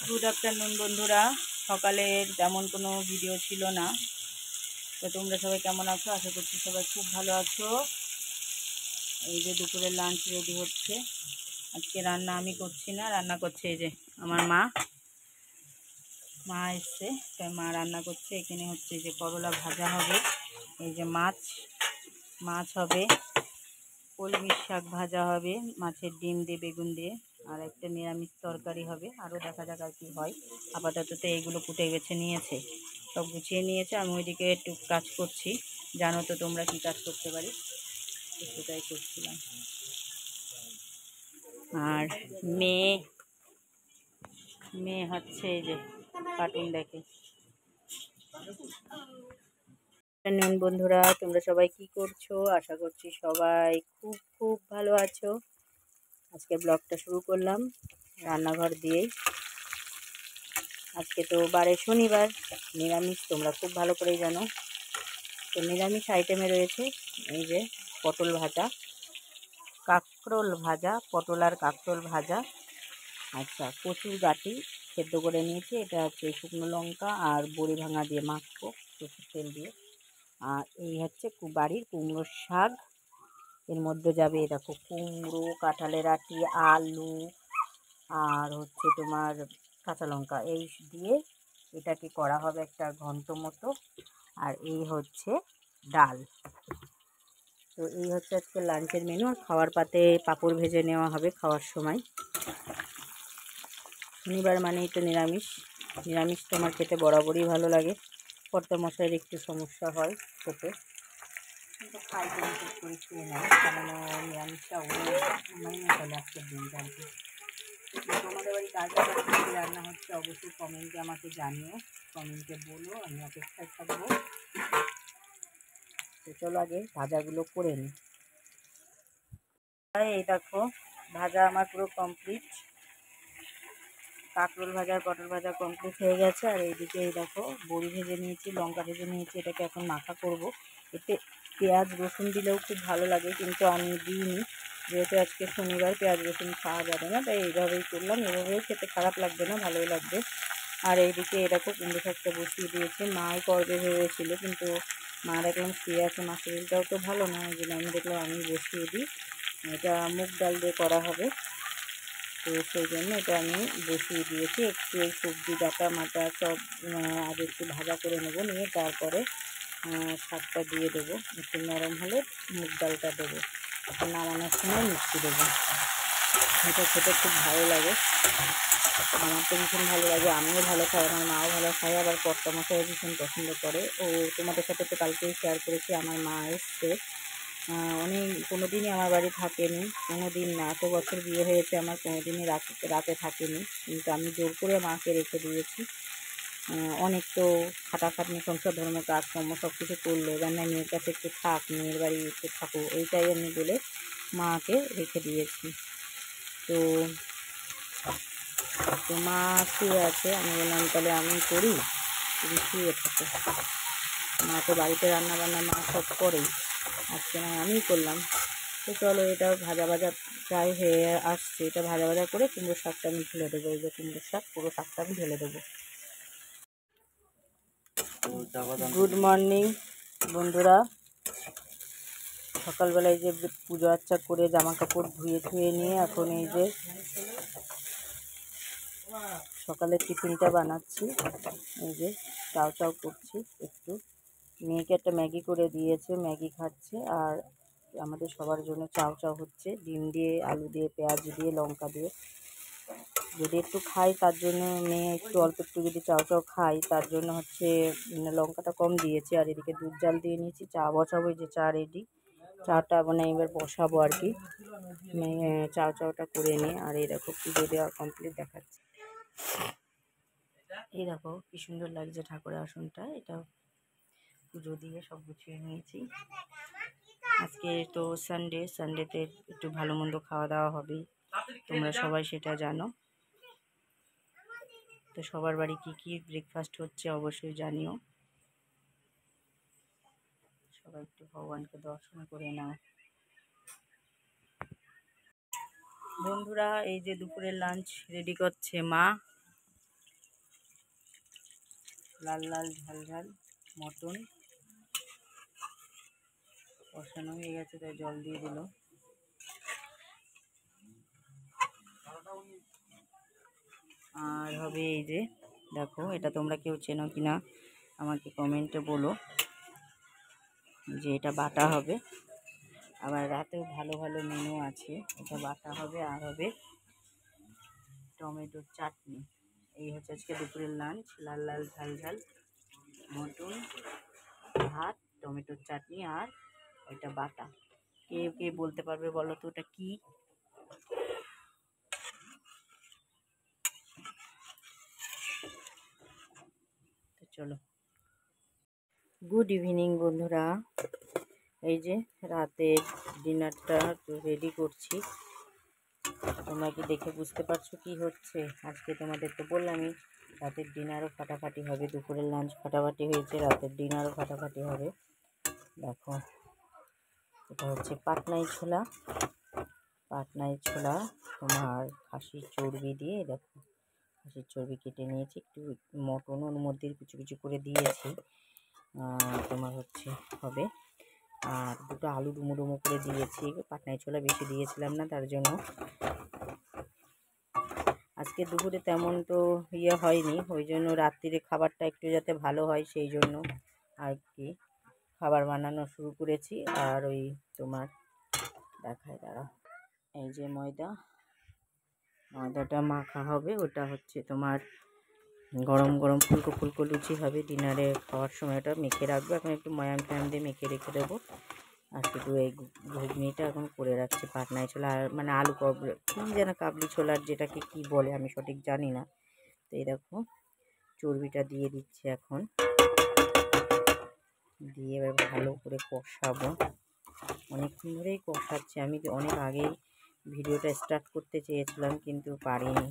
Good afternoon বন্ধুরা। সকালের তেমন কোনো ভিডিও ছিল না, তো তোমরা সবাই কেমন আছো? আশা করছি সবাই খুব ভালো আছো। এই যে দুপুরের লাঞ্চ রেডি হচ্ছে। আজকে রান্না আমি করছি না, রান্না করছে এই যে আমার মা এসছে, তাই মা রান্না করছে। এখানে হচ্ছে যে করলা ভাজা হবে, এই যে মাছ হবে, কলমির শাক ভাজা হবে, মাছের ডিম দিয়ে বেগুন দিয়ে, আর একটা নিরামিষ তরকারি হবে। আরও দেখা যাক আর কি হয়। আপাতত তো এইগুলো কুটে বেছে নিয়েছে, সব গুছিয়ে নিয়েছে। আমি ওইদিকে একটু কাজ করছি। জানো তো তোমরা কি কাজ করতে পারি, সেটাই করছিলাম। আর মেয়ে হচ্ছে এই যে কার্টুন দেখে। নুন বন্ধুরা, তোমরা সবাই কি করছো? আশা করছি সবাই খুব খুব ভালো আছো। আজকে ব্লগটা শুরু করলাম রান্নাঘর দিয়েই। আজকে তো বারে শনিবার, নিরামিষ তোমরা খুব ভালো করেই জানো। তো নিরামিষ আইটেমে রয়েছে এই যে পটল ভাজা, কাঁকরোল ভাজা, পটল আর কাঁকরোল ভাজা। আচ্ছা, কচুর গাঁটি সেদ্ধ করে নিয়েছি, এটা হচ্ছে শুকনো লঙ্কা আর বড়ি ভাঙা দিয়ে মাখবো সরষের তেল দিয়ে। আর এই হচ্ছে বাড়ির কুমড়োর শাক, এর মধ্যে যাবে দেখো কুমড়ো, কাঁঠালের আঁটি, আলু আর হচ্ছে তোমার কাঁচা লঙ্কা, এই দিয়ে এটাকে করা হবে একটা ঘন্ট মতো। আর এই হচ্ছে ডাল। তো এই হচ্ছে আজকে লাঞ্চের মেনু। আর খাওয়ার পাতে পাঁপড় ভেজে নেওয়া হবে খাওয়ার সময়। শনিবার মানেই তো নিরামিষ। নিরামিষ তো আমার খেতে বরাবরই ভালো লাগে। কর্তামশাইয়ের একটু সমস্যা হয় খেতে, কিন্তু খাই করে ঠিক করে খেয়ে নেয়, কারণ নিরামিষটা মাইনে চলে আজকের দিনটা আর কি। তোমাদের বাড়ি কার কার কী রান্না হচ্ছে অবশ্যই কমেন্টে আমাকে জানিও, কমেন্টে বলো, আমি অপেক্ষায় থাকবো। তো চলো আগে ভাজাগুলো করে নিই। এই দেখো ভাজা আমার পুরো কমপ্লিট। কাঁকরোল ভাজা আর পটল ভাজা কমপ্লিট হয়ে গেছে। আর এইদিকে এই দেখো বড়ি ভেজে নিয়েছি, লঙ্কা ভেজে নিয়েছি, এটাকে এখন মাখা করব। এতে পেঁয়াজ রসুন দিলেও খুব ভালো লাগে, কিন্তু আমি দিইনি, যেহেতু আজকে শনিবার পেঁয়াজ রসুন খাওয়া যাবে না, তাই এইভাবেই করলাম। এভাবেও খেতে খারাপ লাগবে না, ভালোই লাগবে। আর এইদিকে এরকম কুমড়ো শাকটা বসিয়ে দিয়েছি। মাই করবে ভেবেছিল, কিন্তু মা দেখলাম শুয়ে আছে, মা শরীরটাও তো ভালো না, ওই জন্য আমি দেখলাম আমি বসিয়ে দিই। এটা মুগ ডাল দিয়ে করা হবে, তো সেই জন্য এটা আমি বসিয়ে দিয়েছি। একটু এই সবজি ডাটা মাটা সব আগে একটু ভাজা করে নেব, নিয়ে তারপরে শাকটা দিয়ে দেবো। একটু নরম হলে মুগ ডালটা দেবো, নামানোর সময় মিষ্টি দেবো। এটা খেতে খুব ভালো লাগে, আমার তো ভীষণ ভালো লাগে, আমিও ভালো খাই, আমার মাও ভালো খায়, আবার কর্তামশাইও ভীষণ পছন্দ করে। ও তোমাদের সাথে তো কালকেই শেয়ার করেছি, আমার মা এসছে, কোনো দিনই আমার বাড়ি থাকেনি, কোনো দিন না, এত বছর বিয়ে হয়েছে আমার, কোনো দিনই রাতে থাকেনি, কিন্তু আমি জোর করে মাকে রেখে দিয়েছি। অনেক তো খাটাখাটনি, সংসার ধর্ম কাজকর্ম সব কিছু করলো, এবার না মেয়ের কাছে একটু থাক, মেয়ের বাড়ি একটু থাকো, এইটাই আমি বলে মাকে রেখে দিয়েছি। তো মা শুয়ে আছে, আমি বললাম তাহলে আমি করি, তুমি শুয়ে থাকো। মা তো বাড়িতে রান্না বান্না মা সব করেই, আজকে নয় আমিই করলাম। তো চলো এটা ভাজা ভাজা প্রায় হয়ে আসছে, এটা ভাজা ভাজা করে কুমড়ো শাকটা আমি ঢেলে দেবো। এই যে কুমড়ো শাক, পুরো শাকটা আমি ঢেলে দেবো। গুড মর্নিং বন্ধুরা। সকালবেলায় যে পুজো আর্চা করে জামা কাপড় ধুয়ে নিয়ে এখন এই যে সকালে টিফিনটা বানাচ্ছি। এই যে চাও করছি একটু, মেয়েকে একটা ম্যাগি করে দিয়েছে, ম্যাগি খাচ্ছে। আর আমাদের সবার জন্য চাও হচ্ছে, ডিম দিয়ে, আলু দিয়ে, পেঁয়াজ দিয়ে, লঙ্কা দিয়ে। যদি একটু খাই তার জন্য, মেয়ে একটু অল্প একটু যদি চাও খাই তার জন্য হচ্ছে লঙ্কাটা কম দিয়েছি। আর এদিকে দুধ জাল দিয়ে নিয়েছি, চা বসাবো। এই যে চা রেডি, চাটা মানে এবার বসাবো আর কি, চাওটা করে নিয়ে। আর এই দেখো পুজো দেওয়া কমপ্লিট দেখাচ্ছে। এই দেখো কি সুন্দর লাগছে ঠাকুরের আসনটা, এটা পুজো দিয়ে সব গুছিয়ে নিয়েছি। আজকে তো সানডেতে একটু ভালো মন্দ খাওয়া দাওয়া হবে, তোমরা সবাই সেটা জানো। তো সবার বাড়ি কি ব্রেকফাস্ট হচ্ছে অবশ্যই জানিও। সবাই একটু ভগবানকে দর্শন করে নাও। বন্ধুরা, এই যে দুপুরের লাঞ্চ রেডি করছে মা। লাল লাল ঝাল ঝাল মটন কষানো হয়ে গেছে, তাই জল দিয়ে দিল। আর হবে এই যে দেখো, এটা তোমরা কেউ চেনো কিনা আমাকে কমেন্টে বলো, যে এটা বাটা হবে। আবার রাতেও ভালো ভালো মেনু আছে, এটা বাটা হবে। আর হবে টমেটোর চাটনি। এই হচ্ছে আজকে দুপুরের লাঞ্চ, লাল লাল ঝাল ঝাল মটন, ভাত, টমেটোর চাটনি আর ওইটা বাটা। কে কে বলতে পারবে বলো তো ওটা কি? তো চলো, গুড ইভিনিং বন্ধুরা। এই যে রাতের ডিনারটা রেডি করছি। তোমরা কি দেখে বুঝতে পারছো কি হচ্ছে? আজকে তোমাদের তো বললামই রাতের ডিনারও ফাটাফাটি হবে। দুপুরের লাঞ্চ ফাটাফাটি হয়েছে, রাতের ডিনারও ফাটাফাটি হবে। দেখো, এটা হচ্ছে পাটনাই ছোলা। পাটনাই ছোলা তোমার খাসির চর্বি দিয়ে, দেখো খাসির চর্বি কেটে নিয়েছি, একটু মটন ওর মধ্যে কিছু কিছু করে দিয়েছি। তোমার হচ্ছে হবে। আর দুটো আলু ডুমো ডুমো করে দিয়েছি, পাটনাই ছোলা বেশি দিয়েছিলাম না, তার জন্য। আজকে দুপুরে তেমন তো হয়নি, ওই জন্য রাত্রিরে খাবারটা একটু যাতে ভালো হয় সেই জন্য আর কি খাবার বানানো শুরু করেছি। আর ওই তোমার দেখায় দাঁড়া, এই যে ময়দাটা মাখা হবে, ওটা হচ্ছে তোমার গরম গরম ফুলকো ফুলকো লুচি হবে। ডিনারে খাওয়ার সময় ওটা মেখে রাখবো, এখন একটু ময়াম টয়াম দিয়ে মেখে রেখে দেবো। আর শুধু এই ঘুগনিটা এখন করে রাখছি। পাটনাই ছোলা আর মানে আলু কাবলি, কী যেন কাবলি ছোলার যেটাকে কি বলে আমি সঠিক জানি না। তো এই দেখো চর্বিটা দিয়ে দিচ্ছি এখন, দিয়ে এবার ভালো করে কষাবো। অনেকক্ষণ ধরেই কষাচ্ছি আমি, অনেক আগেই ভিডিওটা স্টার্ট করতে চেয়েছিলাম কিন্তু পারিনি।